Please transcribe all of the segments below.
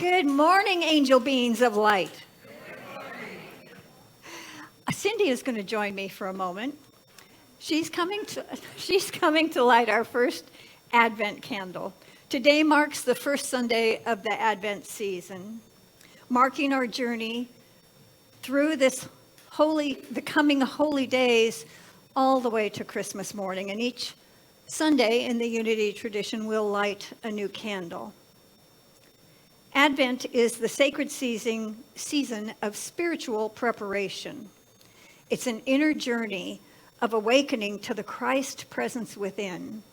Good morning, angel beings of light. Cindy is going to join me for a moment. She's coming to light our first Advent candle. Today marks the first Sunday of the Advent season, marking our journey through the coming holy days all the way to Christmas morning. And each Sunday in the Unity tradition, we'll light a new candle. Advent is the sacred season of spiritual preparation. It's an inner journey of awakening to the Christ presence within.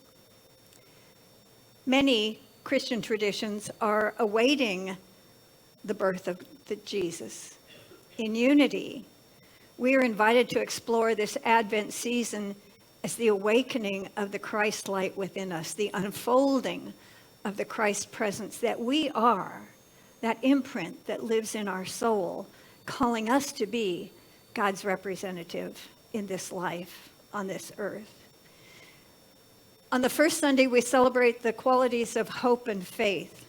Many Christian traditions are awaiting the birth of Jesus. In Unity, we are invited to explore this Advent season as the awakening of the Christ light within us, the unfolding of the Christ presence that we are, that imprint that lives in our soul, calling us to be God's representative in this life, on this earth. On the first Sunday, we celebrate the qualities of hope and faith,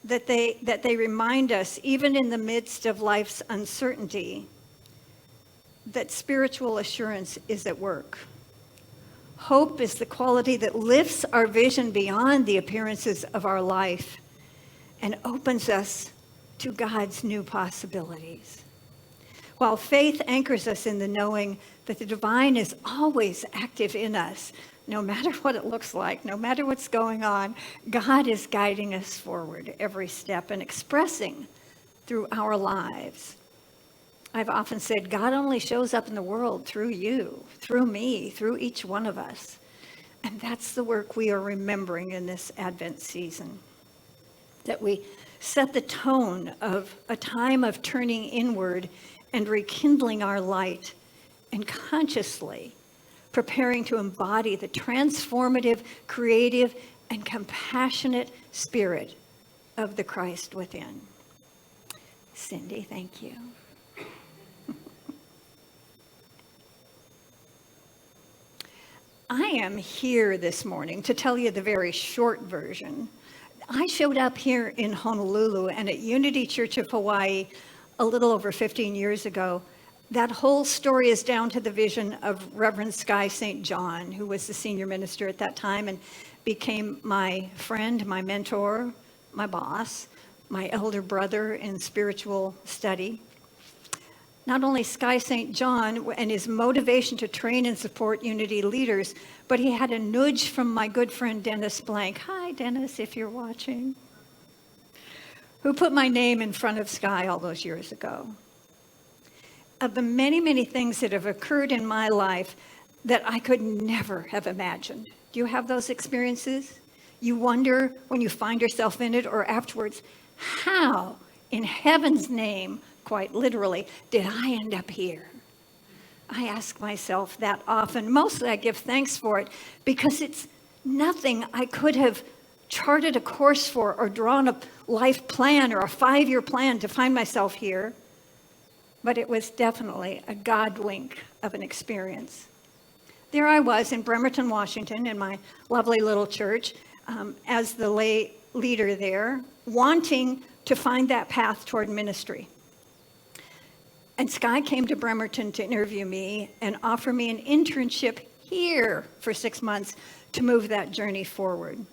that they remind us, even in the midst of life's uncertainty, that spiritual assurance is at work. Hope is the quality that lifts our vision beyond the appearances of our life and opens us to God's new possibilities. While faith anchors us in the knowing that the divine is always active in us, no matter what it looks like, no matter what's going on, God is guiding us forward every step and expressing through our lives. I've often said, God only shows up in the world through you, through me, through each one of us. And that's the work we are remembering in this Advent season. That we set the tone of a time of turning inward and rekindling our light and consciously preparing to embody the transformative, creative, and compassionate spirit of the Christ within. Cindy, thank you. I am here this morning to tell you the very short version. I showed up here in Honolulu and at Unity Church of Hawaii a little over 15 years ago. That whole story is down to the vision of Reverend Sky St. John, who was the senior minister at that time and became my friend, my mentor, my boss, my elder brother in spiritual study. Not only Sky St. John and his motivation to train and support Unity leaders, but he had a nudge from my good friend Dennis Blank. Hi, Dennis, if you're watching. Who put my name in front of Sky all those years ago. Of the many, many things that have occurred in my life that I could never have imagined. Do you have those experiences? You wonder when you find yourself in it or afterwards, how in heaven's name, quite literally, did I end up here? I ask myself that often. Mostly I give thanks for it because it's nothing I could have charted a course for or drawn a life plan or a 5-year plan to find myself here. But it was definitely a God wink of an experience. There I was in Bremerton, Washington, in my lovely little church, as the lay leader there, wanting to find that path toward ministry. And Sky came to Bremerton to interview me and offer me an internship here for 6 months to move that journey forward.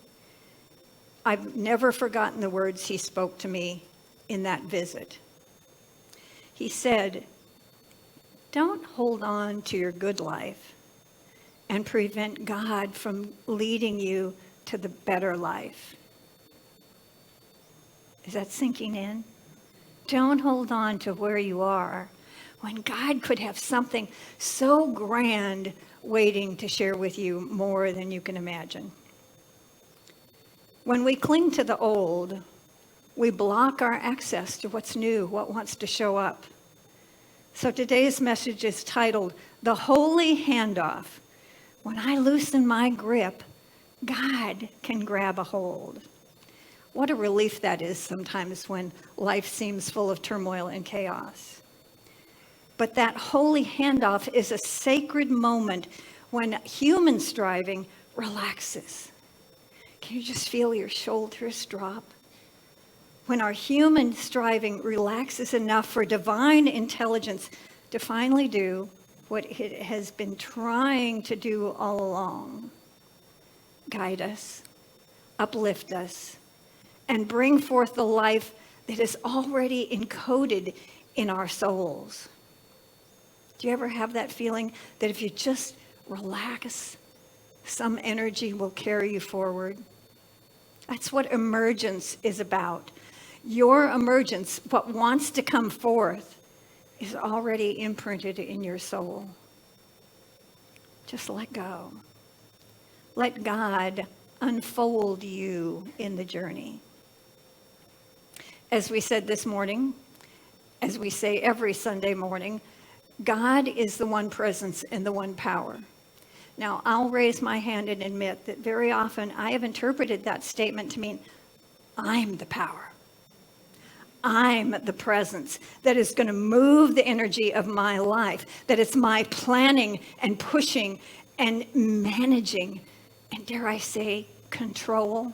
I've never forgotten the words he spoke to me in that visit. He said, "Don't hold on to your good life and prevent God from leading you to the better life." Is that sinking in? Don't hold on to where you are when God could have something so grand waiting to share with you more than you can imagine. When we cling to the old, we block our access to what's new, what wants to show up. So today's message is titled, "The Holy Handoff." When I loosen my grip, God can grab a hold. What a relief that is sometimes when life seems full of turmoil and chaos. But that holy handoff is a sacred moment when human striving relaxes. Can you just feel your shoulders drop? when our human striving relaxes enough for divine intelligence to finally do what it has been trying to do all along: guide us, uplift us, and bring forth the life that is already encoded in our souls. Do you ever have that feeling that if you just relax, some energy will carry you forward? That's what emergence is about. Your emergence, what wants to come forth, is already imprinted in your soul. Just let go. Let God unfold you in the journey. As we said this morning, as we say every Sunday morning, God is the one presence and the one power. Now, I'll raise my hand and admit that very often I have interpreted that statement to mean I'm the power. I'm the presence that is going to move the energy of my life, that it's my planning and pushing and managing, and dare I say, control.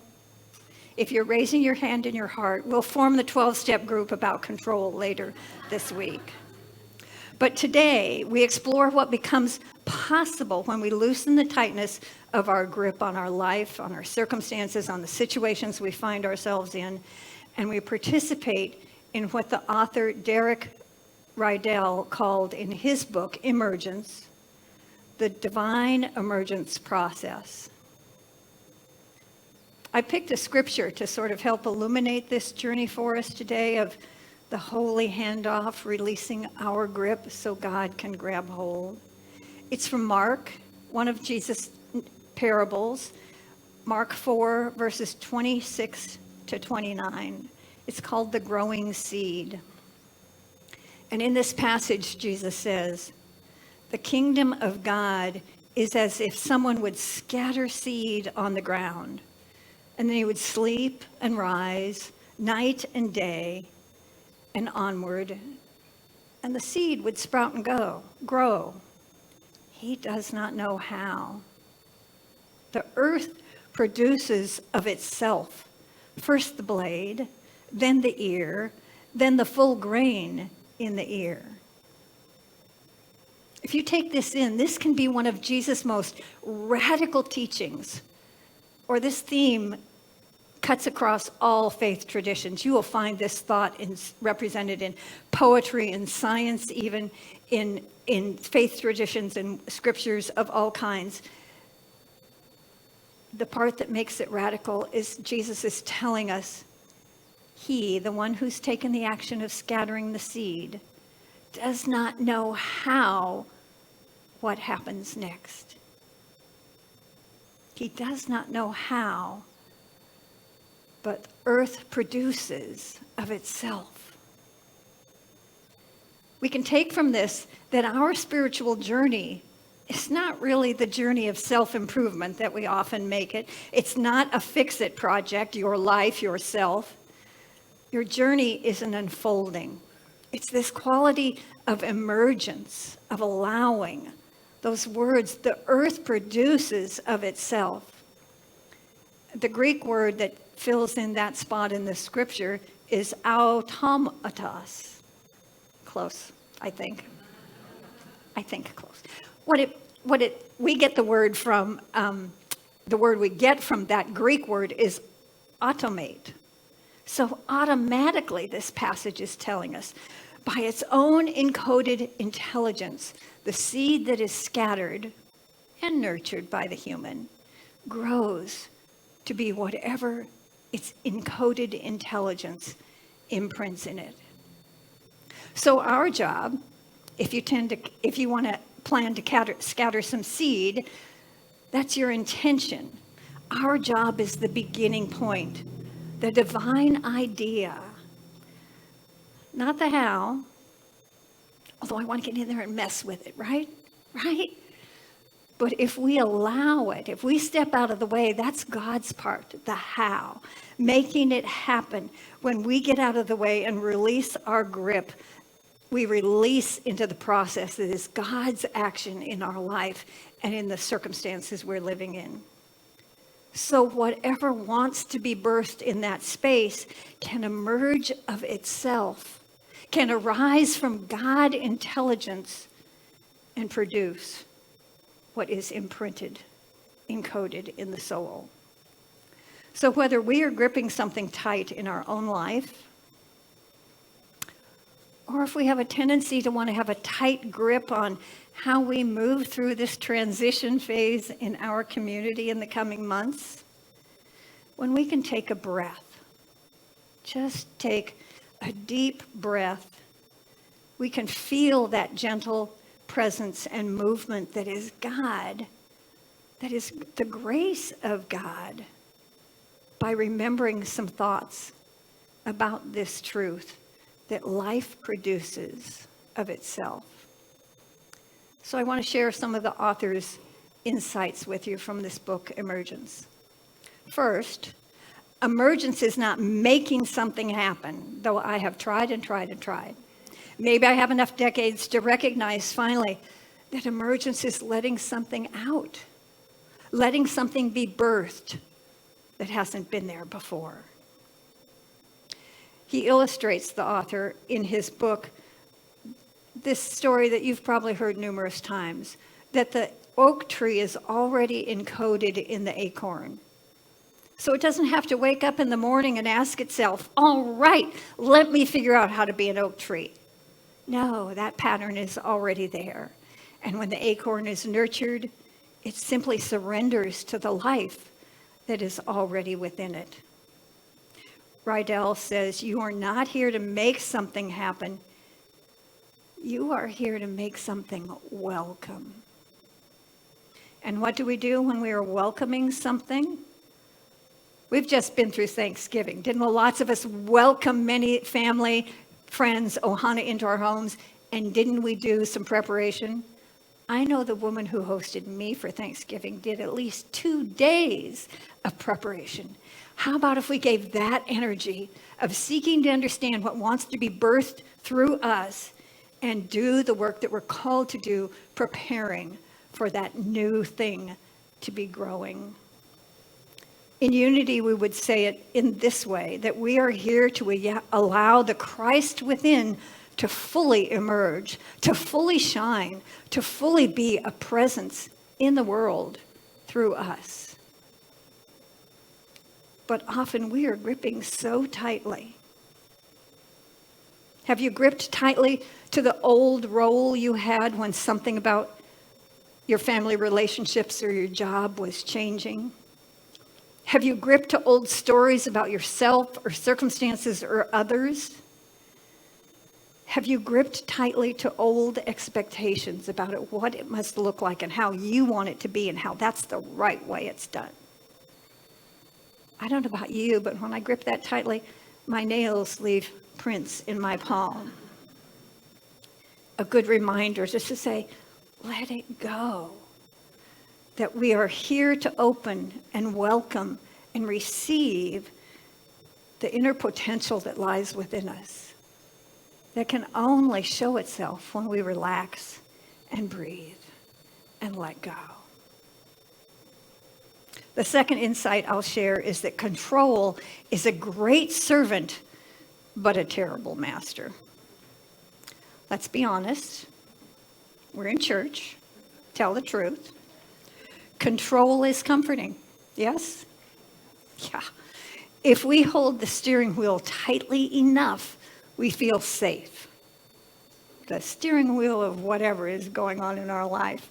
If you're raising your hand in your heart, we'll form the 12-step group about control later this week. But today, we explore what becomes possible when we loosen the tightness of our grip on our life, on our circumstances, on the situations we find ourselves in, and we participate in what the author Derek Rydell called in his book, Emergence, the divine emergence process. I picked a scripture to sort of help illuminate this journey for us today of the holy handoff, releasing our grip so God can grab hold. It's from Mark, one of Jesus' parables, Mark 4, verses 26 to 29. It's called the growing seed. And in this passage, Jesus says, "The kingdom of God is as if someone would scatter seed on the ground, and then he would sleep and rise night and day and onward, and the seed would sprout and grow. He does not know how. The earth produces of itself first the blade, then the ear, then the full grain in the ear." If you take this in, this can be one of Jesus' most radical teachings, or this theme cuts across all faith traditions. You will find this thought represented in poetry and science, even in faith traditions and scriptures of all kinds. The part that makes it radical is Jesus is telling us he, the one who's taken the action of scattering the seed, does not know how what happens next. He does not know how, but earth produces of itself. We can take from this that our spiritual journey is not really the journey of self-improvement that we often make it. It's not a fix-it project, your life, yourself. Your journey is an unfolding. It's this quality of emergence, of allowing. Those words, the earth produces of itself. The Greek word that fills in that spot in the scripture is automatos. Close, I think. Close. We get the word from, the word we get from that Greek word is automate. So automatically this passage is telling us, by its own encoded intelligence, the seed that is scattered and nurtured by the human grows to be whatever its encoded intelligence imprints in it. So our job, if you want to plan to scatter some seed, that's your intention. Our job is the beginning point, the divine idea, not the how, although I want to get in there and mess with it, right? But if we allow it, if we step out of the way, that's God's part, the how, making it happen. When we get out of the way and release our grip, we release into the process that is God's action in our life and in the circumstances we're living in. So whatever wants to be birthed in that space can emerge of itself, can arise from God intelligence and produce what is imprinted, encoded in the soul. So whether we are gripping something tight in our own life, or if we have a tendency to want to have a tight grip on how we move through this transition phase in our community in the coming months, when we can take a breath, just take a deep breath, we can feel that gentle presence and movement that is God, that is the grace of God, by remembering some thoughts about this truth that life produces of itself. So I want to share some of the author's insights with you from this book, Emergence. First, emergence is not making something happen, though I have tried and tried and tried. Maybe I have enough decades to recognize finally that emergence is letting something out, letting something be birthed that hasn't been there before. He illustrates, the author, in his book, this story that you've probably heard numerous times, that the oak tree is already encoded in the acorn. So it doesn't have to wake up in the morning and ask itself, all right, let me figure out how to be an oak tree. No, that pattern is already there. And when the acorn is nurtured, it simply surrenders to the life that is already within it. Rydell says, you are not here to make something happen. You are here to make something welcome. And what do we do when we are welcoming something? We've just been through Thanksgiving. Didn't lots of us welcome many family, friends, Ohana into our homes? And didn't we do some preparation? I know the woman who hosted me for Thanksgiving did at least 2 days of preparation. How about if we gave that energy of seeking to understand what wants to be birthed through us and do the work that we're called to do, preparing for that new thing to be growing? In unity, we would say it in this way, that we are here to allow the Christ within to fully emerge, to fully shine, to fully be a presence in the world through us. But often we are gripping so tightly. Have you gripped tightly to the old role you had when something about your family relationships or your job was changing? Have you gripped to old stories about yourself or circumstances or others? Have you gripped tightly to old expectations about it, what it must look like and how you want it to be and how that's the right way it's done? I don't know about you, but when I grip that tightly, my nails leave prints in my palm. A good reminder just to say, let it go. That we are here to open and welcome and receive the inner potential that lies within us, that can only show itself when we relax and breathe and let go. The second insight I'll share is that control is a great servant, but a terrible master. Let's be honest. We're in church. Tell the truth. Control is comforting. Yes? Yeah. If we hold the steering wheel tightly enough, we feel safe. The steering wheel of whatever is going on in our life.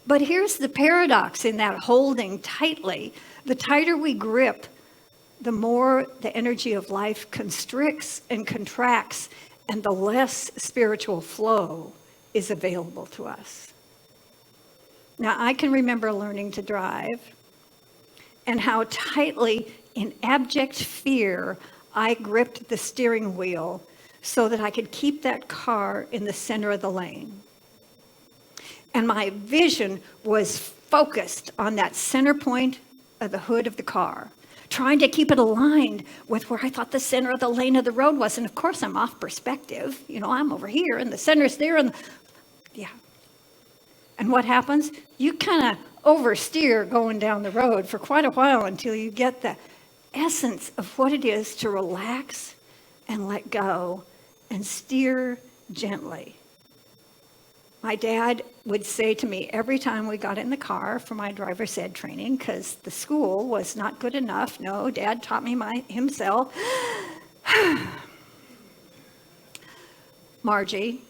But here's the paradox in that holding tightly. The tighter we grip, the more the energy of life constricts and contracts, and the less spiritual flow is available to us. Now, I can remember learning to drive and how tightly, in abject fear, I gripped the steering wheel so that I could keep that car in the center of the lane. And my vision was focused on that center point of the hood of the car, trying to keep it aligned with where I thought the center of the lane of the road was. And of course, I'm off perspective. You know, I'm over here and the center's there. And yeah. And what happens? You kind of oversteer going down the road for quite a while until you get the essence of what it is to relax and let go and steer gently. My dad would say to me every time we got in the car for my driver's ed training, because the school was not good enough. No, Dad taught me himself. Margie,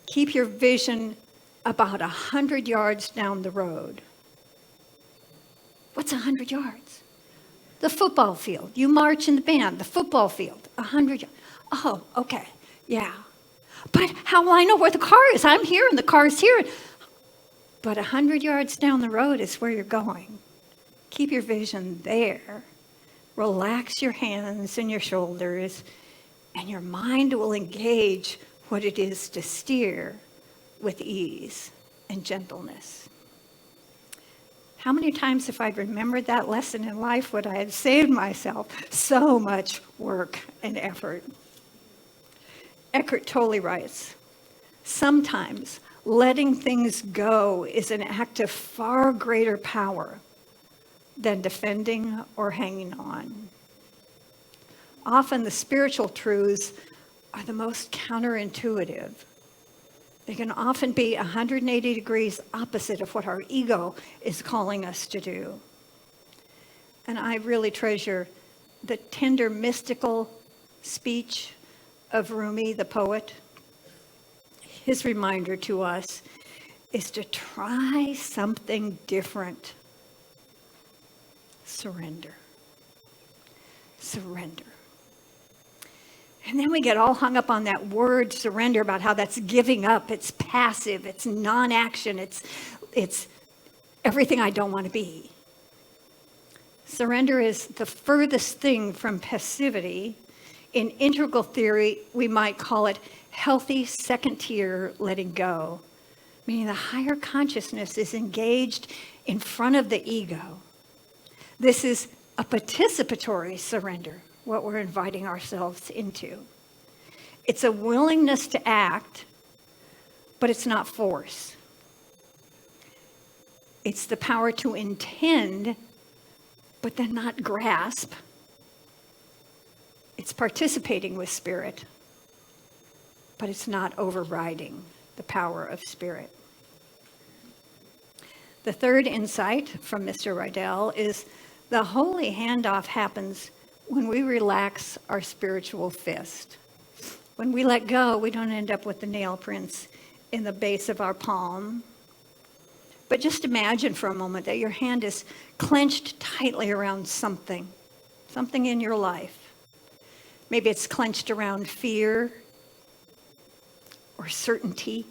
keep your vision about 100 yards down the road. What's 100 yards? The football field. You march in the band, the football field, 100 yards. Oh, okay, yeah. But how will I know where the car is? I'm here and the car's here. But 100 yards down the road is where you're going. Keep your vision there. Relax your hands and your shoulders, and your mind will engage what it is to steer with ease and gentleness. How many times, if I'd remembered that lesson in life, would I have saved myself so much work and effort? Eckhart Tolle writes, sometimes letting things go is an act of far greater power than defending or hanging on. Often the spiritual truths are the most counterintuitive. They can often be 180 degrees opposite of what our ego is calling us to do. And I really treasure the tender, mystical speech of Rumi, the poet. His reminder to us is to try something different. Surrender. Surrender. And then we get all hung up on that word surrender, about how that's giving up, it's passive, it's non-action, it's everything I don't want to be. Surrender is the furthest thing from passivity. In integral theory, we might call it healthy second tier letting go, meaning the higher consciousness is engaged in front of the ego. This is a participatory surrender, what we're inviting ourselves into. It's a willingness to act, but it's not force. It's the power to intend, but then not grasp. It's participating with spirit, but it's not overriding the power of spirit. The third insight from Mr. Rydell is the holy handoff happens when we relax our spiritual fist. When we let go, we don't end up with the nail prints in the base of our palm. But just imagine for a moment that your hand is clenched tightly around something in your life. Maybe it's clenched around fear or certainty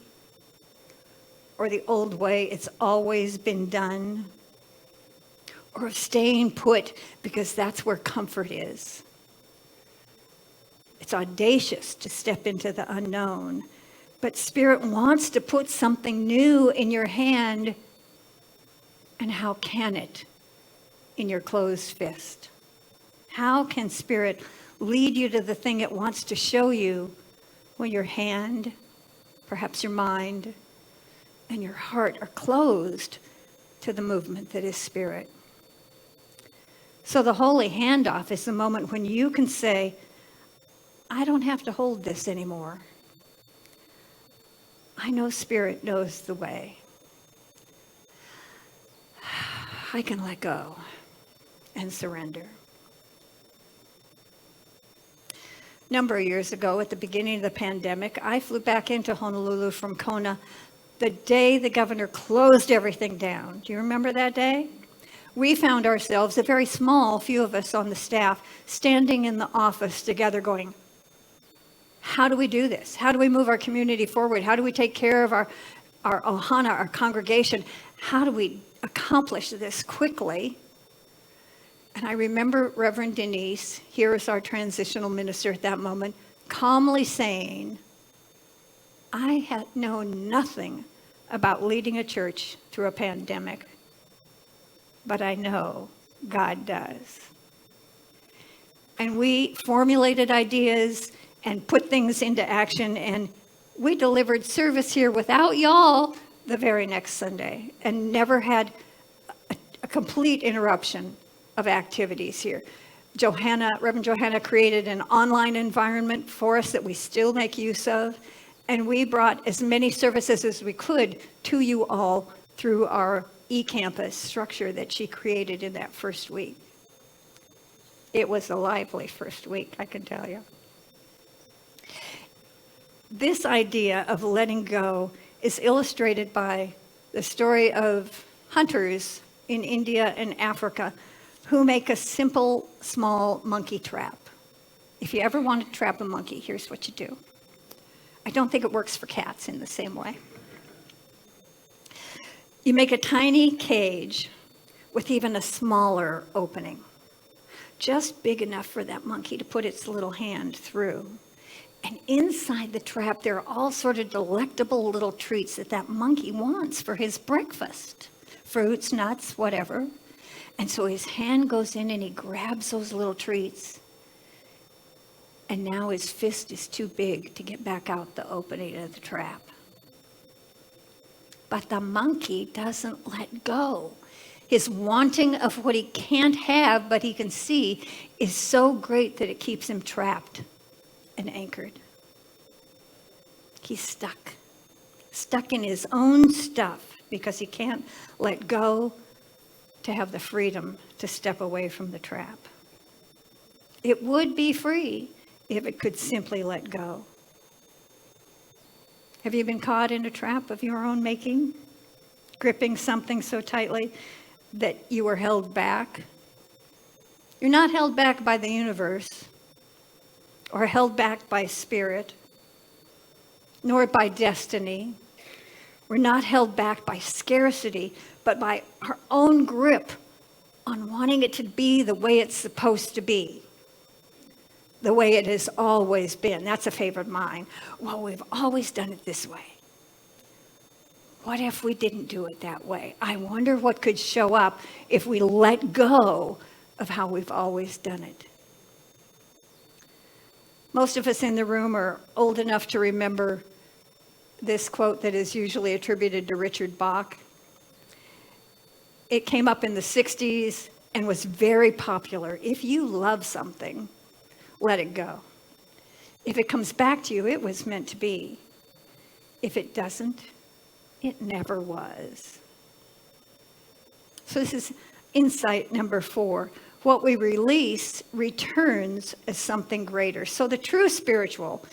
or the old way it's always been done, or of staying put because that's where comfort is. It's audacious to step into the unknown, but Spirit wants to put something new in your hand, and how can it in your closed fist? How can Spirit lead you to the thing it wants to show you when your hand, perhaps your mind, and your heart are closed to the movement that is Spirit? So the holy handoff is the moment when you can say, I don't have to hold this anymore. I know Spirit knows the way. I can let go and surrender. A number of years ago, at the beginning of the pandemic, I flew back into Honolulu from Kona the day the governor closed everything down. Do you remember that day? We found ourselves, a very small few of us on the staff, standing in the office together going, how do we do this? How do we move our community forward? How do we take care of our ohana, our congregation? How do we accomplish this quickly? And I remember Reverend Denise, here is our transitional minister at that moment, calmly saying, I had known nothing about leading a church through a pandemic, but I know God does. And we formulated ideas and put things into action, and we delivered service here without y'all the very next Sunday, and never had a complete interruption of activities here. Reverend Johanna created an online environment for us that we still make use of, and we brought as many services as we could to you all through our e-campus structure that she created in that first week. It was a lively first week, I can tell you. This idea of letting go is illustrated by the story of hunters in India and Africa who make a simple, small monkey trap. If you ever want to trap a monkey, here's what you do. I don't think it works for cats in the same way. You make a tiny cage with even a smaller opening, just big enough for that monkey to put its little hand through. And inside the trap, there are all sort of delectable little treats that monkey wants for his breakfast. Fruits, nuts, whatever. And so his hand goes in and he grabs those little treats. And now his fist is too big to get back out the opening of the trap. But the monkey doesn't let go. His wanting of what he can't have but he can see is so great that it keeps him trapped and anchored. He's stuck in his own stuff because he can't let go to have the freedom to step away from the trap. It would be free if it could simply let go. Have you been caught in a trap of your own making, gripping something so tightly that you were held back? You're not held back by the universe or held back by spirit, nor by destiny. We're not held back by scarcity, but by our own grip on wanting it to be the way it's supposed to be, the way it has always been. That's a favorite of mine. Well, we've always done it this way. What if we didn't do it that way? I wonder what could show up if we let go of how we've always done it. Most of us in the room are old enough to remember this quote that is usually attributed to Richard Bach. It came up in the 60s and was very popular. If you love something, let it go. If it comes back to you, it was meant to be. If it doesn't, it never was. So this is insight number 4. What we release returns as something greater. So the true spiritual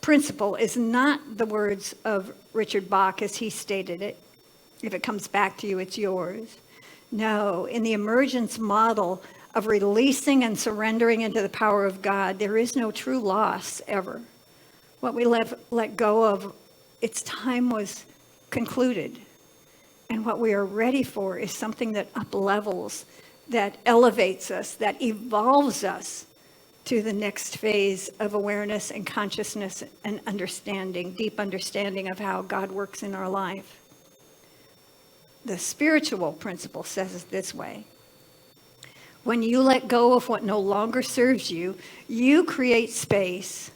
principle is not the words of Richard Bach as he stated it. If it comes back to you, it's yours. No, in the emergence model of releasing and surrendering into the power of God, there is no true loss ever. What we let go of, its time was concluded. And what we are ready for is something that up-levels, that elevates us, that evolves us to the next phase of awareness and consciousness and understanding, deep understanding of how God works in our life. The spiritual principle says it this way. When you let go of what no longer serves you, you create space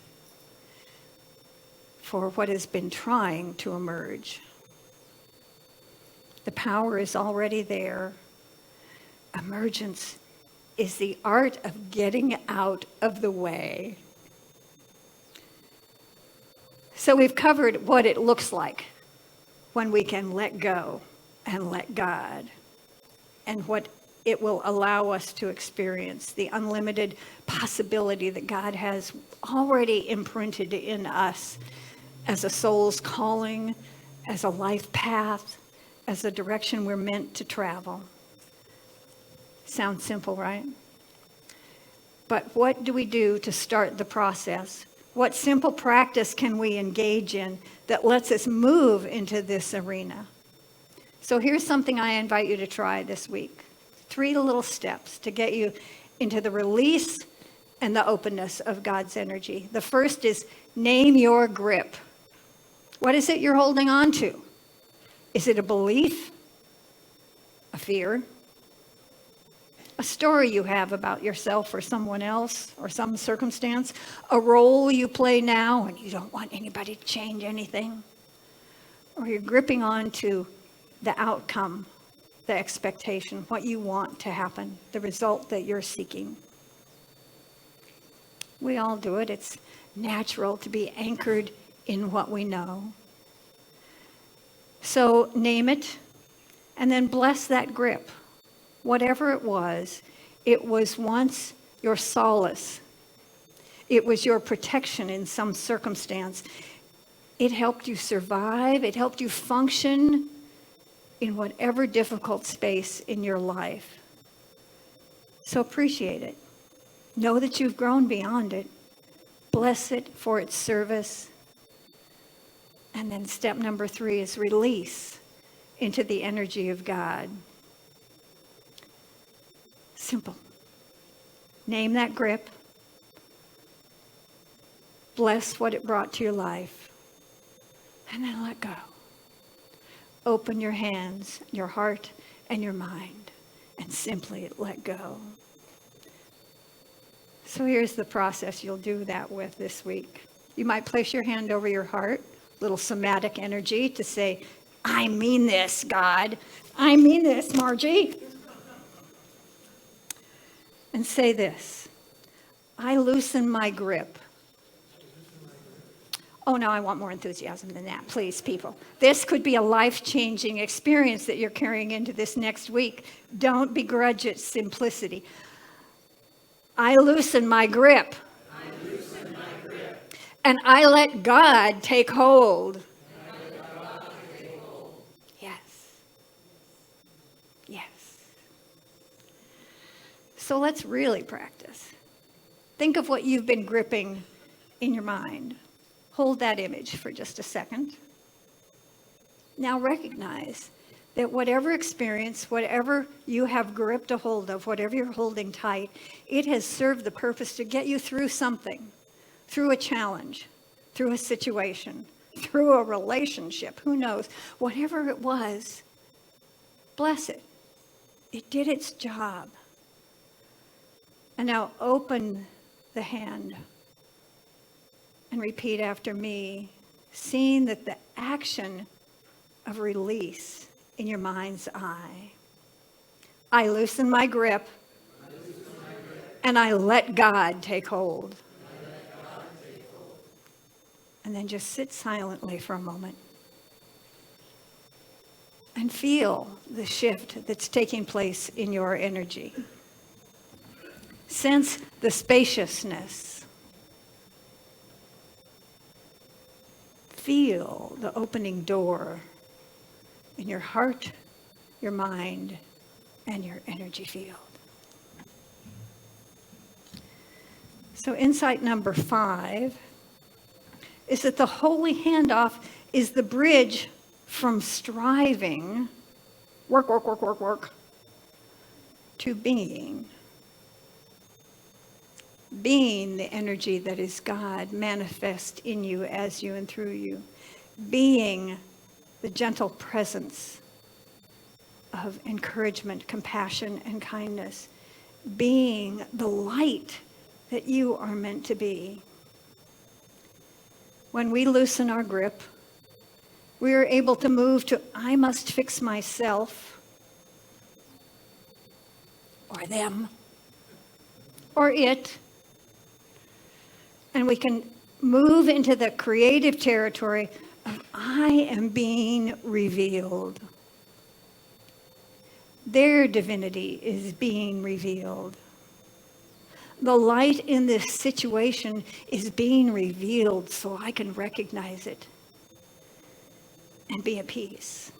for what has been trying to emerge. The power is already there. Emergence is the art of getting out of the way. So we've covered what it looks like when we can let go and let God, and what it will allow us to experience, the unlimited possibility that God has already imprinted in us as a soul's calling, as a life path, as a direction we're meant to travel. Sounds simple, right? But what do we do to start the process? What simple practice can we engage in that lets us move into this arena? So here's something I invite you to try this week. 3 little steps to get you into the release and the openness of God's energy. The first is name your grip. What is it you're holding on to? Is it a belief? A fear? A story you have about yourself or someone else or some circumstance? A role you play now and you don't want anybody to change anything? Or you're gripping on to the outcome the expectation, what you want to happen, the result that you're seeking. We all do it. It's natural to be anchored in what we know. So name it, and then bless that grip. Whatever it was once your solace. It was your protection in some circumstance. It helped you survive. It helped you function in whatever difficult space in your life. So appreciate it. Know that you've grown beyond it. Bless it for its service. And then step number 3 is release into the energy of God. Simple. Name that grip. Bless what it brought to your life. And then let go. Open your hands, your heart, and your mind, and simply let go. So here's the process you'll do that with this week. You might place your hand over your heart, little somatic energy to say, I mean this, God. I mean this, Margie. And say this, I loosen my grip. Oh, no, I want more enthusiasm than that, please, people. This could be a life-changing experience that you're carrying into this next week. Don't begrudge its simplicity. I loosen my grip. I loosen my grip. And I let God take hold. Yes. Yes. So let's really practice. Think of what you've been gripping in your mind. Hold that image for just a second. Now recognize that whatever experience, whatever you have gripped a hold of, whatever you're holding tight, it has served the purpose to get you through something, through a challenge, through a situation, through a relationship, who knows. Whatever it was, bless it. It did its job. And now open the hand and repeat after me, seeing that the action of release in your mind's eye. I loosen my grip, and I let God take hold. And then just sit silently for a moment and feel the shift that's taking place in your energy. Sense the spaciousness. Feel the opening door in your heart, your mind, and your energy field. So insight number 5 is that the holy handoff is the bridge from striving, work, to being. Being the energy that is God manifest in you, as you, and through you. Being the gentle presence of encouragement, compassion, and kindness. Being the light that you are meant to be. When we loosen our grip, we are able to move to I must fix myself, or them, or it. And we can move into the creative territory of I am being revealed. Their divinity is being revealed. The light in this situation is being revealed so I can recognize it and be at peace.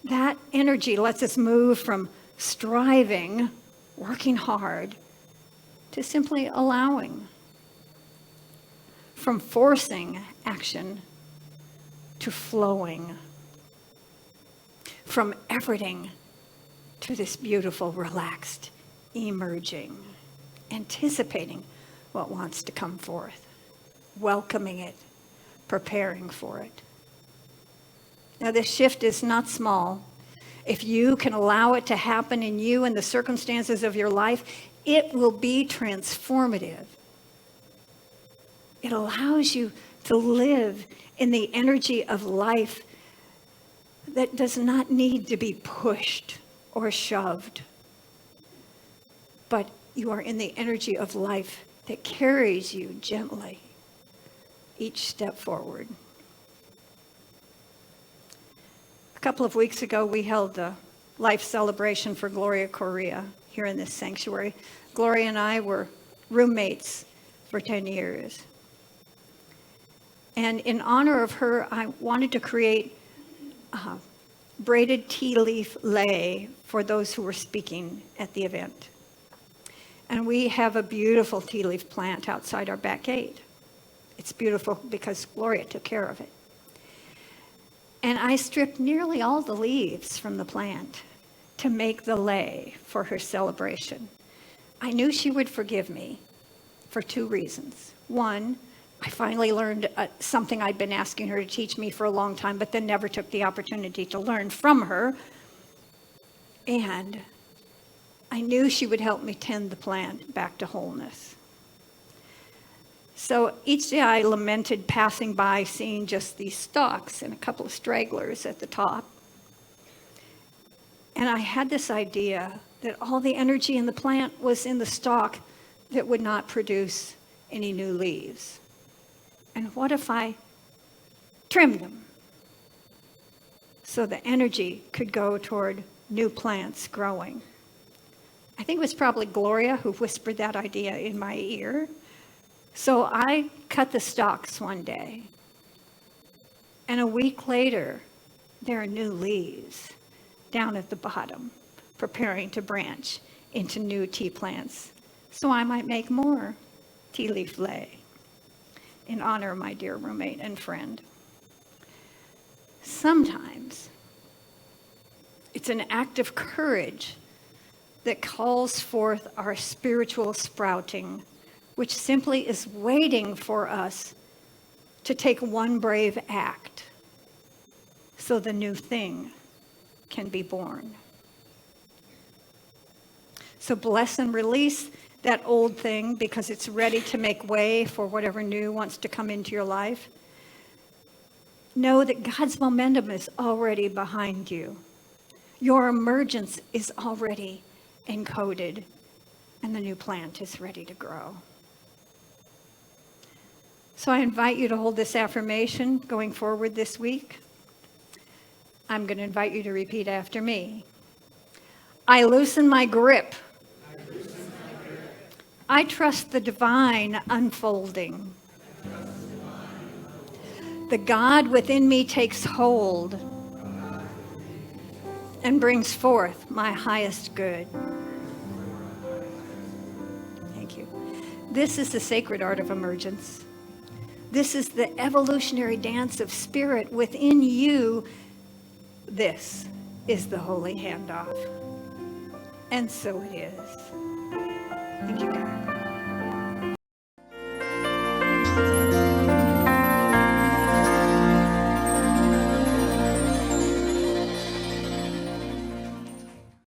That energy lets us move from striving, working hard, to simply allowing. From forcing action to flowing. From efforting to this beautiful, relaxed, emerging, anticipating what wants to come forth, welcoming it, preparing for it. Now, this shift is not small. If you can allow it to happen in you and the circumstances of your life, it will be transformative. It allows you to live in the energy of life that does not need to be pushed or shoved, but you are in the energy of life that carries you gently each step forward. A couple of weeks ago, we held the life celebration for Gloria Correa here in this sanctuary. Gloria and I were roommates for 10 years. And in honor of her, I wanted to create a braided tea leaf lei for those who were speaking at the event. And we have a beautiful tea leaf plant outside our back gate. It's beautiful because Gloria took care of it. And I stripped nearly all the leaves from the plant to make the lei for her celebration. I knew she would forgive me for two reasons. One, I finally learned something I'd been asking her to teach me for a long time, but then never took the opportunity to learn from her. And I knew she would help me tend the plant back to wholeness. So each day I lamented passing by, seeing just these stalks and a couple of stragglers at the top. And I had this idea that all the energy in the plant was in the stalk that would not produce any new leaves. And what if I trimmed them so the energy could go toward new plants growing? I think it was probably Gloria who whispered that idea in my ear. So I cut the stalks one day, and a week later, there are new leaves down at the bottom, preparing to branch into new tea plants. So I might make more tea leaf lei in honor of my dear roommate and friend. Sometimes it's an act of courage that calls forth our spiritual sprouting, which simply is waiting for us to take one brave act so the new thing can be born. So bless and release that old thing because it's ready to make way for whatever new wants to come into your life. Know that God's momentum is already behind you. Your emergence is already encoded, and the new plant is ready to grow. So I invite you to hold this affirmation going forward this week. I'm going to invite you to repeat after me. I loosen my grip. I trust the divine unfolding. The God within me takes hold and brings forth my highest good. Thank you. This is the sacred art of emergence. This is the evolutionary dance of spirit within you. This is the holy handoff. And so it is. Thank you, God.